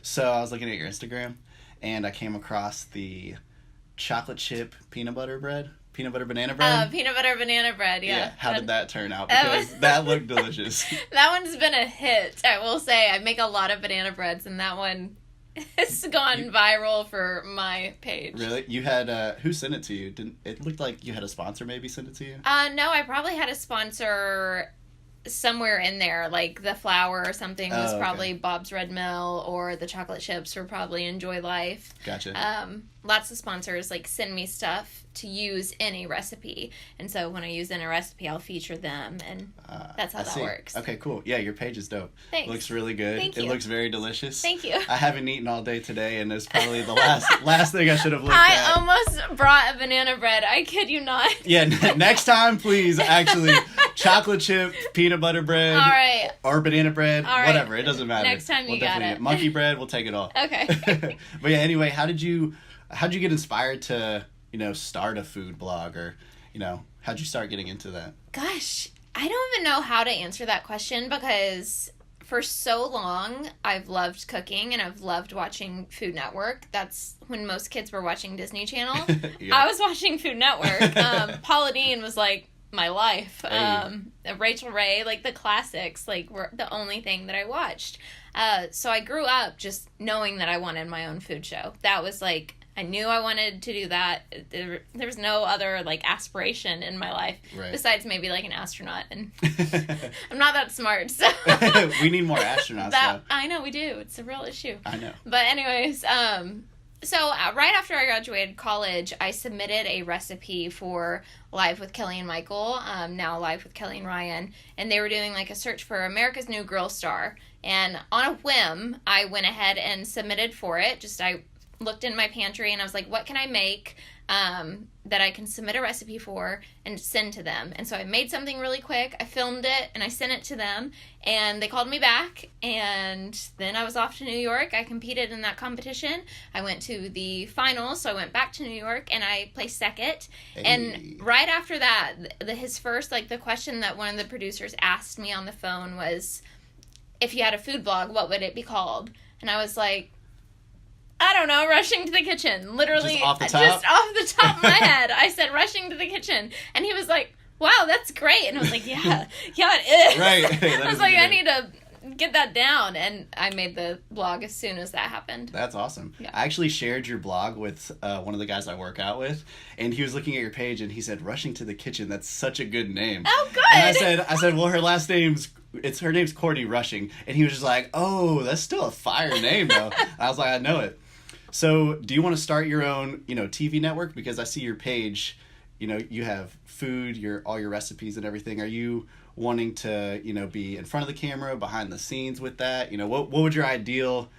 So I was looking at your Instagram, and I came across the chocolate chip peanut butter banana bread. Peanut butter banana bread, yeah. How did that turn out? Because that looked delicious. That one's been a hit, I will say. I make a lot of banana breads, and that one has gone viral for my page. Really? You had, who sent it to you? It looked like you had a sponsor maybe send it to you? No, I probably had a sponsor somewhere in there, like the flour or something was probably Bob's Red Mill, or the chocolate chips were probably Enjoy Life. Gotcha. Lots of sponsors like send me stuff to use in a recipe, and so when I use in a recipe, I'll feature them, and that's how that works. Okay, cool. Yeah, your page is dope. Thanks. Looks really good. Thank you. It looks very delicious. Thank you. I haven't eaten all day today, and it's probably the last thing I should have looked at. I almost brought a banana bread. I kid you not. Yeah, next time, please, actually, chocolate chip, peanut butter bread, All right. or banana bread, All right. whatever. It doesn't matter. Next time you got it. Monkey bread, we'll take it all. Okay. But yeah, anyway, how'd you get inspired to, start a food blog, or, how'd you start getting into that? Gosh, I don't even know how to answer that question, because for so long I've loved cooking and I've loved watching Food Network. That's when most kids were watching Disney Channel. Yeah. I was watching Food Network. Paula Deen was like my life. Hey. Rachel Ray, like the classics, like were the only thing that I watched. So I grew up just knowing that I wanted my own food show. That was like, I knew I wanted to do that. There was no other like aspiration in my life, besides maybe like an astronaut, and I'm not that smart. So we need more astronauts. I know we do. It's a real issue. I know. But anyways, so right after I graduated college, I submitted a recipe for Live with Kelly and Michael, now Live with Kelly and Ryan, and they were doing like a search for America's New Girl Star. And on a whim, I went ahead and submitted for it. I looked in my pantry and I was like, what can I make that I can submit a recipe for and send to them? And so I made something really quick. I filmed it and I sent it to them, and they called me back, and then I was off to New York. I competed in that competition. I went to the finals, so I went back to New York and I placed second. Hey. And right after that, his first, like the question that one of the producers asked me on the phone was, if you had a food blog, what would it be called? And I was like, I don't know, Rushing to the Kitchen. Literally, just off the top of my head, I said Rushing to the Kitchen. And he was like, wow, that's great. And I was like, yeah, it is. Right. I was like, I need to get that down. And I made the blog as soon as that happened. That's awesome. Yeah. I actually shared your blog with one of the guys I work out with, and he was looking at your page, and he said, Rushing to the Kitchen, that's such a good name. Oh, good. And I said, well, her name's Courtney Rushing. And he was just like, oh, that's still a fire name, though. I was like, I know it. So do you want to start your own, TV network? Because I see your page, you have food, all your recipes and everything. Are you wanting to, be in front of the camera, behind the scenes with that? What would your ideal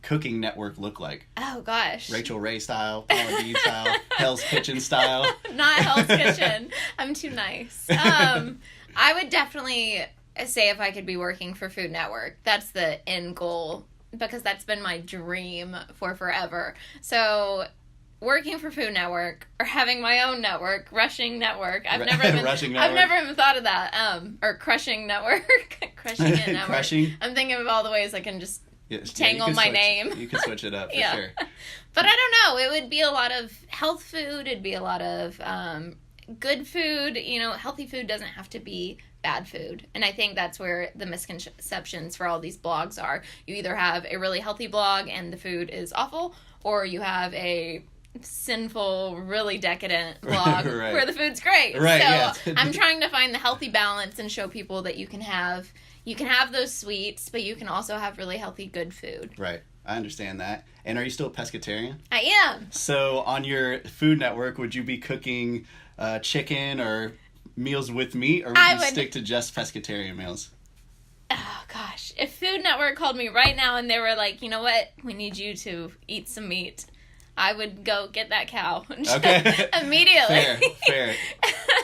cooking network look like? Oh, gosh. Rachel Ray style, Paula Deen style, Hell's Kitchen style? Not Hell's Kitchen. I'm too nice. I would definitely say if I could be working for Food Network, that's the end goal, because that's been my dream for forever. So working for Food Network, or having my own network, Rushing Network. I've never even thought of that. Or Crushing Network. Crushing It Network. Crushing. I'm thinking of all the ways I can just tangle my name. You can switch it up for yeah. sure. But I don't know. It would be a lot of health food. It'd be a lot of good food. Healthy food doesn't have to be bad food. And I think that's where the misconceptions for all these blogs are. You either have a really healthy blog and the food is awful, or you have a sinful, really decadent blog right. where the food's great. Right, so I'm trying to find the healthy balance and show people that you can have those sweets, but you can also have really healthy, good food. Right. I understand that. And are you still a pescatarian? I am. So on your Food Network, would you be cooking chicken or meals with meat, or would you stick to just pescatarian meals? Oh, gosh. If Food Network called me right now and they were like, you know what, we need you to eat some meat, I would go get that cow. Okay. Immediately. Fair.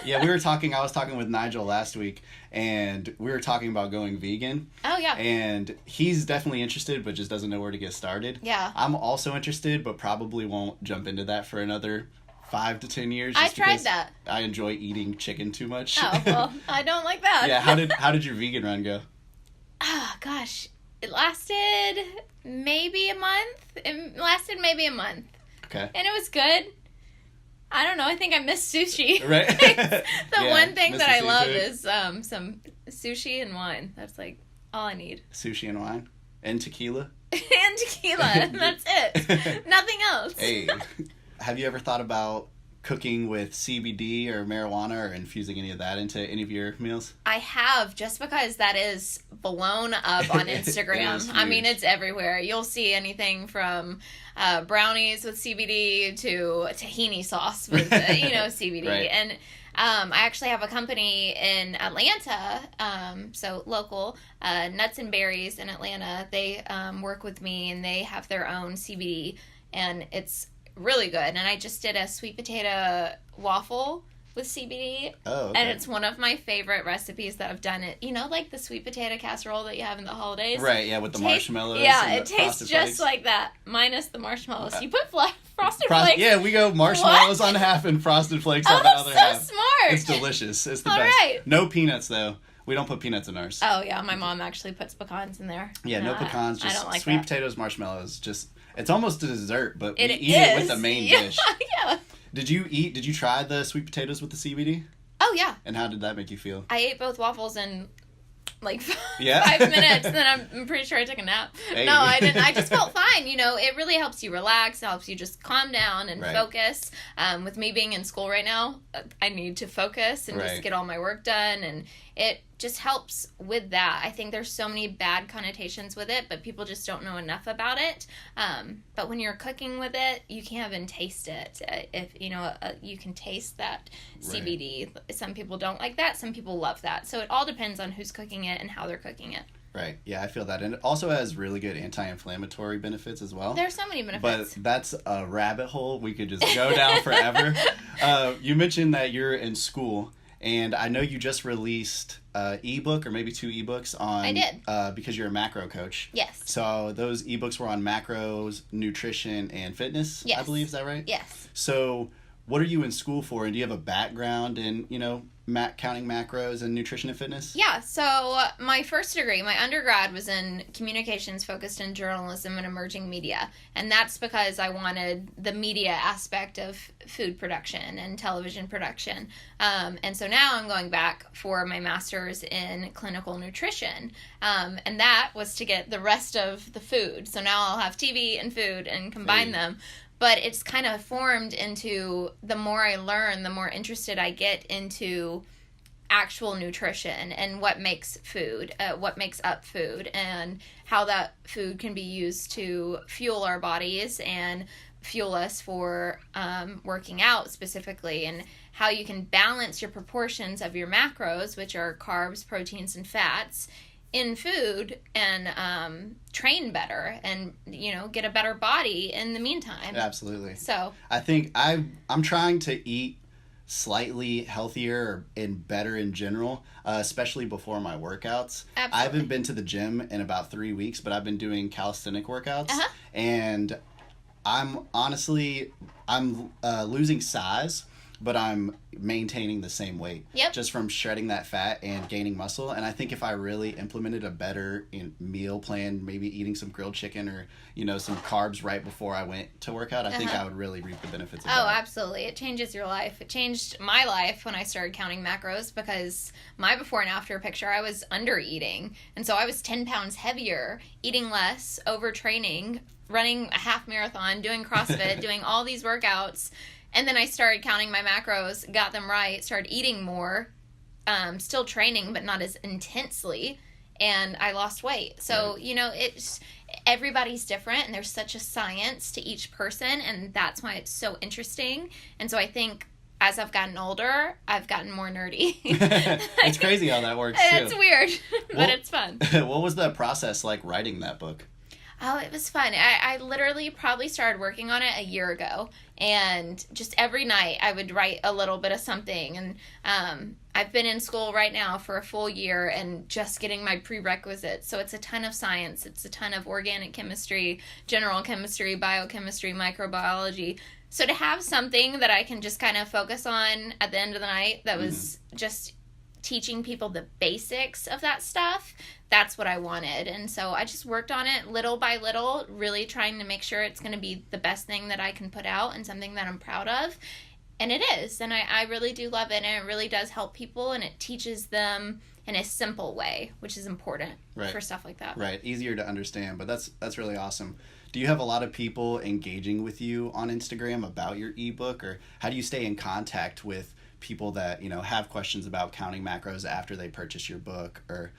Yeah, I was talking with Nigel last week, and we were talking about going vegan. Oh, yeah. And he's definitely interested, but just doesn't know where to get started. Yeah. I'm also interested, but probably won't jump into that for another 5 to 10 years. I tried that. I enjoy eating chicken too much. Oh, well, I don't like that. Yeah, how did your vegan run go? Oh, gosh. It lasted maybe a month. Okay. And it was good. I don't know. I think I miss sushi. Right. The one thing that I love seafood. is some sushi and wine. That's like all I need. Sushi and wine. And tequila. And tequila. That's it. Nothing else. Hey. Have you ever thought about cooking with CBD or marijuana or infusing any of that into any of your meals? I have, just because that is blown up on Instagram. It is I mean, huge. it's everywhere. You'll see anything from brownies with CBD to tahini sauce with CBD. Right. And I actually have a company in Atlanta, so local, Nuts and Berries in Atlanta. They work with me, and they have their own CBD, and it's really good. And I just did a sweet potato waffle with CBD. Oh, okay. And it's one of my favorite recipes that I've done. It, like the sweet potato casserole that you have in the holidays. Right, yeah, with the marshmallows. Yeah, and it the tastes Frosted just Flakes. like that, minus the marshmallows. You put frosted flakes. Yeah, we go marshmallows What? on half and Frosted Flakes Oh, on the that's other so half. smart. It's delicious. It's the All best. right. No peanuts, though. We don't put peanuts in ours. Oh, yeah, my mom actually puts pecans in there. Yeah, no pecans, I just don't like sweet that. potatoes, marshmallows. Just it's almost a dessert, but we It eat it with is. the main Yeah, dish. Yeah. Did you try the sweet potatoes with the CBD? Oh, yeah. And how did that make you feel? I ate both waffles in like Yeah? 5 minutes, and then I'm pretty sure I took a nap. Hey. No, I didn't. I just felt fine. It really helps you relax. It helps you just calm down and Right. focus. With me being in school right now, I need to focus and Right. just get all my work done, and it just helps with that. I think there's so many bad connotations with it, but people just don't know enough about it. But when you're cooking with it, you can even taste it. If you can taste that CBD. Some people don't like that. Some people love that. So it all depends on who's cooking it and how they're cooking it. Right. Yeah, I feel that. And it also has really good anti-inflammatory benefits as well. There's so many benefits. But that's a rabbit hole we could just go down forever. You mentioned that you're in school, and I know you just released an ebook or maybe 2 ebooks on... I did. Because you're a macro coach. Yes. So those ebooks were on macros, nutrition, and fitness, Yes. I believe. Is that right? Yes. So what are you in school for? And do you have a background in, counting macros and nutrition and fitness? Yeah, so my first degree, my undergrad, was in communications focused in journalism and emerging media. And that's because I wanted the media aspect of food production and television production. And so now I'm going back for my master's in clinical nutrition. And that was to get the rest of the food. So now I'll have TV and food and combine them. But it's kind of formed into, the more I learn, the more interested I get into actual nutrition and what makes food, what makes up food, and how that food can be used to fuel our bodies and fuel us for working out specifically, and how you can balance your proportions of your macros, which are carbs, proteins, and fats, in food, and train better and get a better body in the meantime. Absolutely. So I think I'm trying to eat slightly healthier and better in general, especially before my workouts. Absolutely. I haven't been to the gym in about 3 weeks, but I've been doing calisthenic workouts. And I'm losing size, but I'm maintaining the same weight. Yep. Just from shredding that fat and gaining muscle. And I think if I really implemented a better meal plan, maybe eating some grilled chicken or, some carbs right before I went to work out, I think I would really reap the benefits of that. Oh, absolutely. It changes your life. It changed my life when I started counting macros, because my before and after picture, I was under eating. And so I was 10 pounds heavier, eating less, overtraining, running a half marathon, doing CrossFit, doing all these workouts. And then I started counting my macros, got them right, started eating more, still training, but not as intensely, and I lost weight. So, it's everybody's different, and there's such a science to each person, and that's why it's so interesting. And so I think as I've gotten older, I've gotten more nerdy. It's crazy how that works, too. It's weird, but it's fun. What was the process like writing that book? Oh, it was fun. I literally probably started working on it a year ago, and just every night I would write a little bit of something. And I've been in school right now for a full year and just getting my prerequisites. So it's a ton of science. It's a ton of organic chemistry, general chemistry, biochemistry, microbiology. So to have something that I can just kind of focus on at the end of the night that was just teaching people the basics of that stuff, that's what I wanted. And so I just worked on it little by little, really trying to make sure it's going to be the best thing that I can put out and something that I'm proud of. And it is. And I really do love it. And it really does help people. And it teaches them in a simple way, which is important for stuff like that. Right. Easier to understand. But that's really awesome. Do you have a lot of people engaging with you on Instagram about your ebook? Or how do you stay in contact with people that, have questions about counting macros after they purchase your book, or,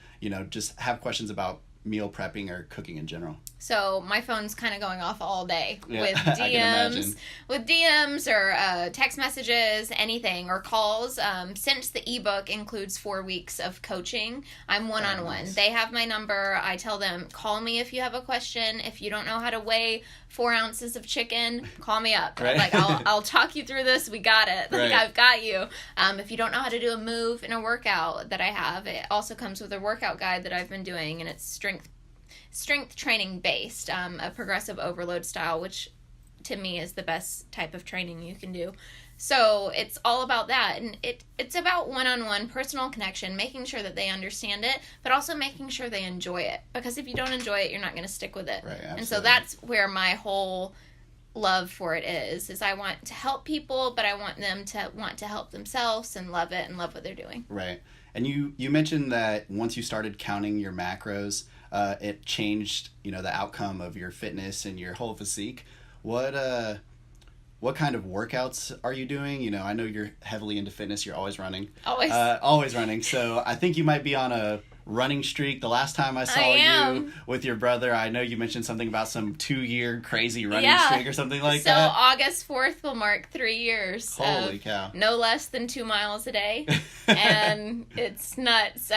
just have questions about meal prepping or cooking in general? So my phone's kind of going off all day with I can imagine. DMs or text messages, anything, or calls. Since the ebook includes 4 weeks of coaching, I'm one-on-one. Nice. They have my number. I tell them, call me if you have a question. If you don't know how to weigh 4 ounces of chicken, call me up. Right. Like, I'll talk you through this. We got it. Like, I've got you. If you don't know how to do a move in a workout that I have, it also comes with a workout guide that I've been doing, and it's strength training based, a progressive overload style, which to me is the best type of training you can do. So it's all about that, and it's about one-on-one personal connection, making sure that they understand it, but also making sure they enjoy it, because if you don't enjoy it, you're not going to stick with it. Right, absolutely. And so that's where my whole love for it is I want to help people, but I want them to want to help themselves and love it and love what they're doing. Right. And you mentioned that once you started counting your macros, it changed, the outcome of your fitness and your whole physique. What kind of workouts are you doing? I know you're heavily into fitness. You're always running. Always running. So I think you might be on a running streak. The last time I saw you with your brother, I know you mentioned something about some 2-year crazy running streak or something like that. So August 4th will mark 3 years. Holy cow. No less than 2 miles a day. And it's nuts.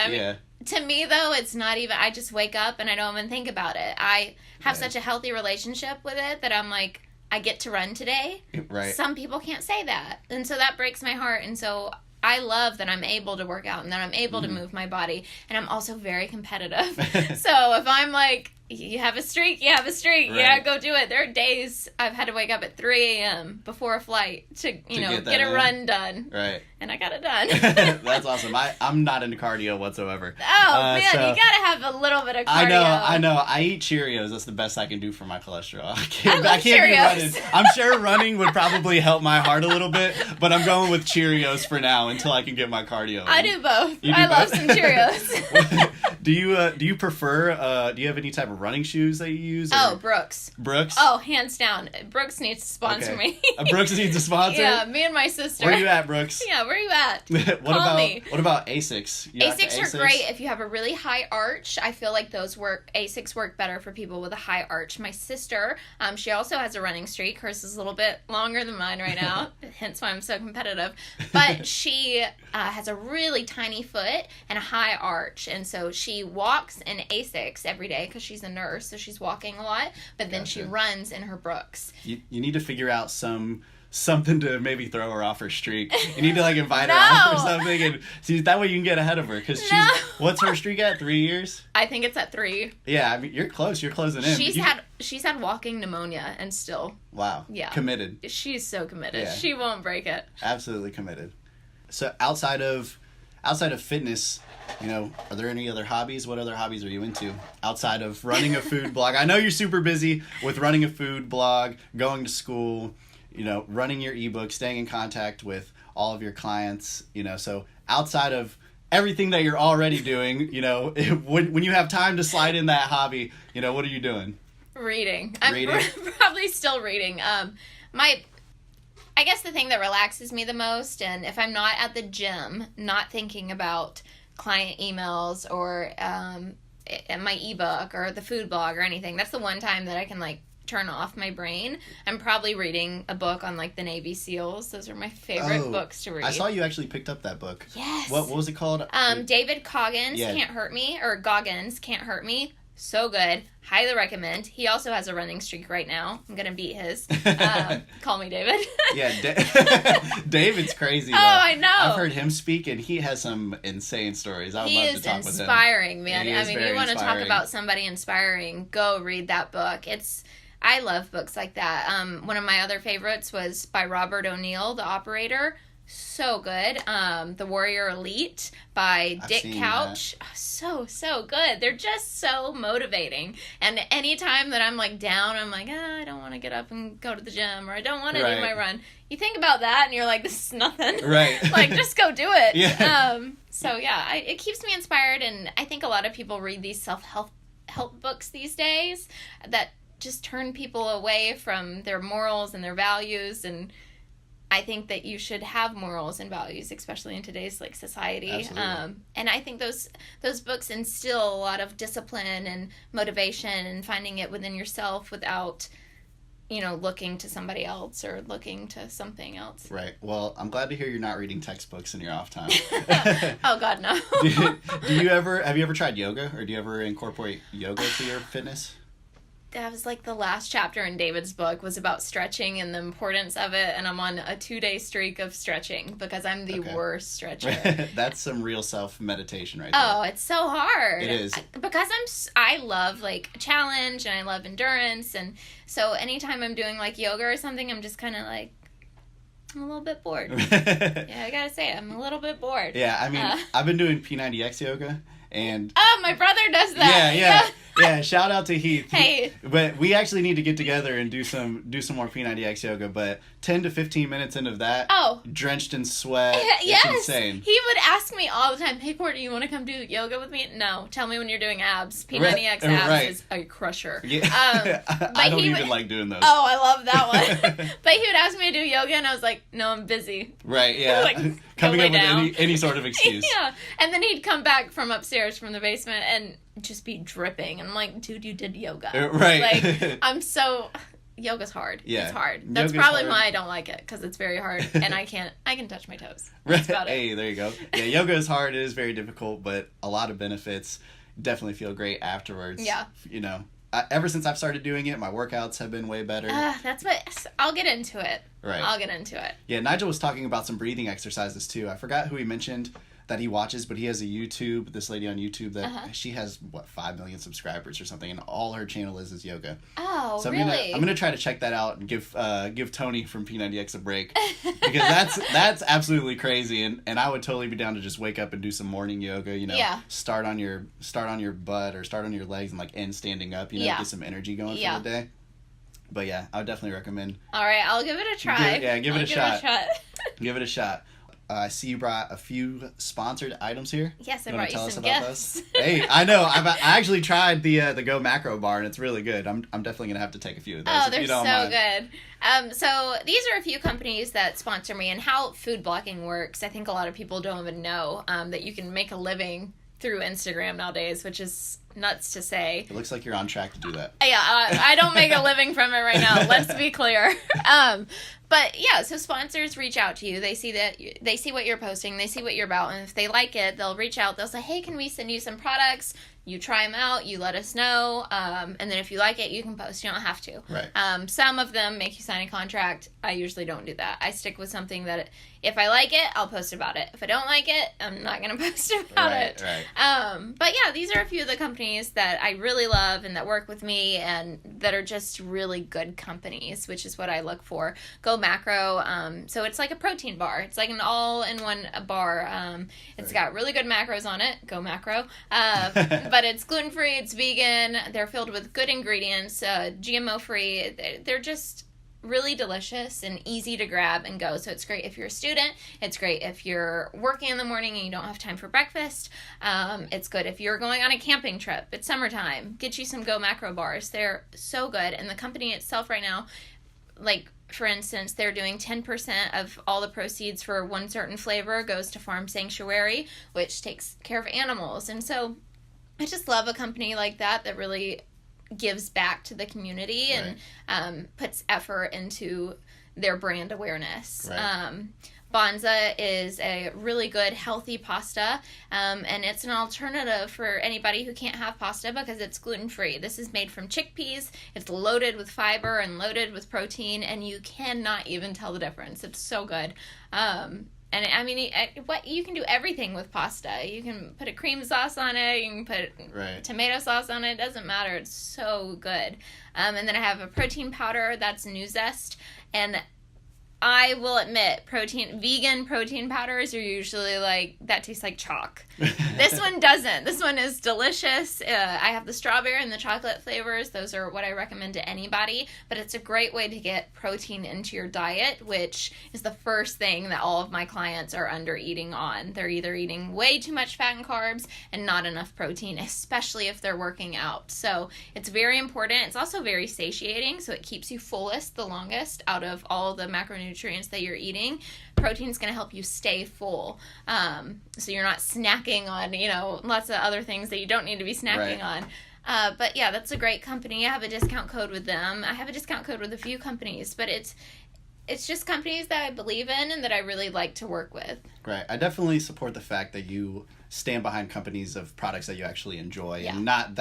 To me, though, it's not even, I just wake up and I don't even think about it. I have such a healthy relationship with it that I'm like, I get to run today. Right. Some people can't say that. And so that breaks my heart. And so I love that I'm able to work out and that I'm able to move my body. And I'm also very competitive. So if I'm like, you have a streak, you have a streak. Right. Yeah, go do it. There are days I've had to wake up at 3 a.m. before a flight to get a run done. Right. And I got it done. That's awesome. I'm not into cardio whatsoever. Oh, man, so you gotta have a little bit of cardio. I know. I eat Cheerios. That's the best I can do for my cholesterol. I can't Cheerios. Be running. I'm sure running would probably help my heart a little bit, but I'm going with Cheerios for now until I can get my cardio in. I do both. I love some Cheerios. Do you prefer, do you have any type of running shoes that you use? Oh, Brooks. Brooks? Oh, hands down. Brooks needs to sponsor me. Brooks needs a sponsor? Yeah, me and my sister. Where are you at, Brooks? Yeah, where are you at? Call me. What about Asics? Asics are great if you have a really high arch. I feel like Asics work better for people with a high arch. My sister, she also has a running streak. Hers is a little bit longer than mine right now, hence why I'm so competitive. But she has a really tiny foot and a high arch, and so she walks in Asics every day because she's a nurse, so she's walking a lot, but then she runs in her Brooks. You need to figure out something to maybe throw her off her streak. You need to invite her off or something, and see that way you can get ahead of her, because what's her streak at? 3 years? I think it's at 3. Yeah, I mean, you're close. You're closing in. She's had walking pneumonia and still. Wow. Yeah. Committed. She's so committed. Yeah. She won't break it. Absolutely committed. So outside of fitness, are there any other hobbies? What other hobbies are you into outside of running a food blog? I know you're super busy with running a food blog, going to school, running your ebook, staying in contact with all of your clients, so outside of everything that you're already doing, when you have time to slide in that hobby, what are you doing? Reading. I'm probably still reading. I guess the thing that relaxes me the most, and if I'm not at the gym, not thinking about client emails or my ebook or the food blog or anything, that's the one time that I can turn off my brain. I'm probably reading a book on the Navy SEALs. Those are my favorite books to read. I saw you actually picked up that book. Yes. What was it called? David Goggins Can't Hurt Me, or Goggins Can't Hurt Me. So good. Highly recommend. He also has a running streak right now. I'm going to beat his. Call me David. Yeah, David's crazy, though. Oh, I know. I've heard him speak, and he has some insane stories. I would love to talk with him. He is inspiring, man. Yeah, you want to talk about somebody inspiring, go read that book. I love books like that. One of my other favorites was by Robert O'Neill, The Operator. So good. The Warrior Elite by I've Dick seen Couch. So good. They're just so motivating. And anytime that I'm like down, I'm like, I don't want to get up and go to the gym, or I don't want to do my run. You think about that and you're like, this is nothing. Right. Like, just go do it. Yeah. It keeps me inspired, and I think a lot of people read these self-help books these days that just turn people away from their morals and their values, and I think that you should have morals and values, especially in today's like society. Absolutely. And I think those books instill a lot of discipline and motivation and finding it within yourself without, looking to somebody else or looking to something else. Right. Well, I'm glad to hear you're not reading textbooks in your off time. Oh God, no. Have you ever tried yoga, or do you ever incorporate yoga to your fitness? That was like the last chapter in David's book was about stretching and the importance of it, and I'm on a 2-day streak of stretching because I'm the worst stretcher. That's some real self-meditation right there. Oh, it's so hard. It is. Because I love like a challenge, and I love endurance, and so anytime I'm doing like yoga or something, I'm just kind of like, I'm a little bit bored. Yeah, I gotta say, I'm a little bit bored. Yeah, I mean, I've been doing P90X yoga, and... Oh, my brother does that. Yeah, shout out to Heath. Hey. But we actually need to get together and do some more P90X yoga, but 10 to 15 minutes into that, drenched in sweat, yes. It's insane. He would ask me all the time, hey, Courtney, you want to come do yoga with me? No, tell me when you're doing abs. P90X abs is a crusher. Yeah. I don't even like doing those. Oh, I love that one. But he would ask me to do yoga, and I was like, no, I'm busy. Right, yeah. Like, coming up with any sort of excuse. Yeah. And then he'd come back from upstairs from the basement and just be dripping. And I'm like, dude, you did yoga. Right. Like, yoga's hard. Yeah. It's hard. That's Yoga's probably hard. why I don't like it, because it's very hard, and I can touch my toes. That's about it. Hey, there you go. Yeah, yoga is hard. It is very difficult, but a lot of benefits. Definitely feel great afterwards. Yeah. Ever since I've started doing it, my workouts have been way better. I'll get into it. Right. I'll get into it. Yeah, Nigel was talking about some breathing exercises too. I forgot who he mentioned that he watches, but he has this lady on YouTube that she has 5 million subscribers or something, and all her channel is yoga. Oh, so really? I'm gonna try to check that out and give Tony from P90X a break, because that's absolutely crazy, and I would totally be down to just wake up and do some morning yoga. Start on your butt or start on your legs and like end standing up. Get some energy going for the day. But yeah, I would definitely recommend. All right, I'll give it a try. Give it a shot. Give it a shot. I see you brought a few sponsored items here. Yes, I brought you some gifts. Hey, I know. I actually tried the Go Macro bar, and it's really good. I'm definitely gonna have to take a few of those. Oh, they're so good. So these are a few companies that sponsor me, and how food blocking works. I think a lot of people don't even know that you can make a living through Instagram nowadays, which is nuts to say. It looks like you're on track to do that. Yeah, I don't make a living from it right now. Let's be clear. But yeah, so sponsors reach out to you. They see what you're posting. They see what you're about. And if they like it, they'll reach out. They'll say, hey, can we send you some products? You try them out. You let us know. And then if you like it, you can post. You don't have to. Right. Some of them make you sign a contract. I usually don't do that. I stick with something that if I like it, I'll post about it. If I don't like it, I'm not going to post about it. Right. But yeah, these are a few of the companies that I really love and that work with me and that are just really good companies, which is what I look for. Go Macro. So it's like a protein bar. It's like an all-in-one bar. It's got really good macros on it. Go Macro. But it's gluten-free. It's vegan. They're filled with good ingredients. GMO-free. They're just really delicious and easy to grab and go. So it's great if you're a student. It's great if you're working in the morning and you don't have time for breakfast. It's good if you're going on a camping trip. It's summertime. Get you some Go Macro bars. They're so good. And the company itself right now, like, for instance, they're doing 10% of all the proceeds for one certain flavor goes to Farm Sanctuary, which takes care of animals. And so I just love a company like that really gives back to the community and puts effort into their brand awareness. Right. Bonza is a really good healthy pasta, and it's an alternative for anybody who can't have pasta because it's gluten-free. This is made from chickpeas. It's loaded with fiber and loaded with protein, and you cannot even tell the difference. It's so good. And I mean, you can do everything with pasta. You can put a cream sauce on it. You can put tomato sauce on it. It doesn't matter. It's so good. And then I have a protein powder that's New Zest. And I will admit, vegan protein powders are usually like, that tastes like chalk. This one doesn't. This one is delicious. I have the strawberry and the chocolate flavors. Those are what I recommend to anybody. But it's a great way to get protein into your diet, which is the first thing that all of my clients are under eating on. They're either eating way too much fat and carbs and not enough protein, especially if they're working out. So it's very important. It's also very satiating, so it keeps you fullest the longest out of all the macronutrients that you're eating. Protein's going to help you stay full. So you're not snacking on, lots of other things that you don't need to be snacking on. But yeah, that's a great company. I have a discount code with them. I have a discount code with a few companies, but it's just companies that I believe in and that I really like to work with. Right. I definitely support the fact that you stand behind companies of products that you actually enjoy, and not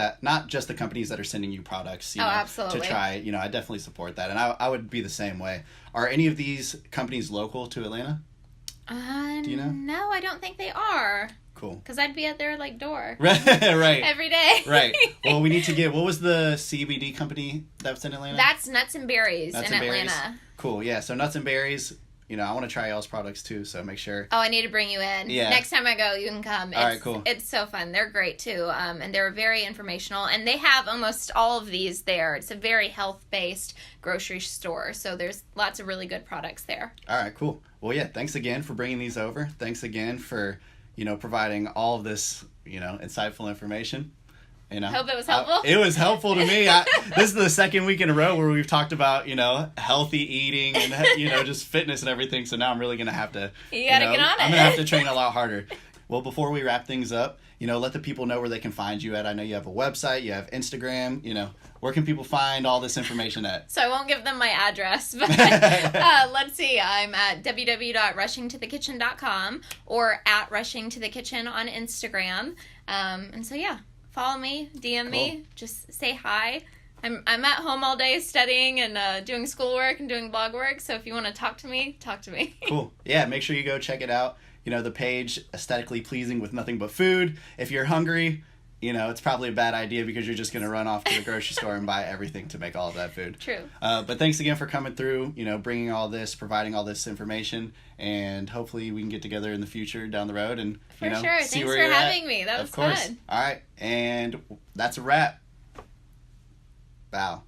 just the companies that are sending you products absolutely. to try. I definitely support that, and I would be the same way. Are any of these companies local to Atlanta? Do you know? No, I don't think they are. Cool. Because I'd be at their door. Right. Every day. Right. Well, we need to get, what was the CBD company that's in Atlanta? That's Nuts and Berries in Atlanta. Berries. Cool. Yeah. So Nuts and Berries. I want to try y'all's products too, so make sure. Oh, I need to bring you in. Yeah. Next time I go, you can come. All right, cool. It's so fun. They're great too, and they're very informational. And they have almost all of these there. It's a very health-based grocery store, so there's lots of really good products there. All right, cool. Well, yeah, thanks again for bringing these over. Thanks again for, providing all of this, insightful information. Hope it was helpful. It was helpful to me. This is the second week in a row where we've talked about, healthy eating and, just fitness and everything. So now I'm really going to have to, you gotta get on it. I'm going to have to train a lot harder. Well, before we wrap things up, let the people know where they can find you at. I know you have a website, you have Instagram, where can people find all this information at? So I won't give them my address, but let's see. I'm at www.rushingtothekitchen.com or at rushingtothekitchen on Instagram. And so, yeah. Follow me, DM me, just say hi. I'm at home all day studying and doing schoolwork and doing blog work, so if you want to talk to me, talk to me. Cool. Yeah, make sure you go check it out. The page, aesthetically pleasing with nothing but food. If you're hungry, it's probably a bad idea because you're just going to run off to the grocery store and buy everything to make all of that food. True. But thanks again for coming through, bringing all this, providing all this information, and hopefully we can get together in the future down the road and, for sure. see Thanks where for you're having at. me. That was fun. Of course. Fun. All right. And that's a wrap. Bow.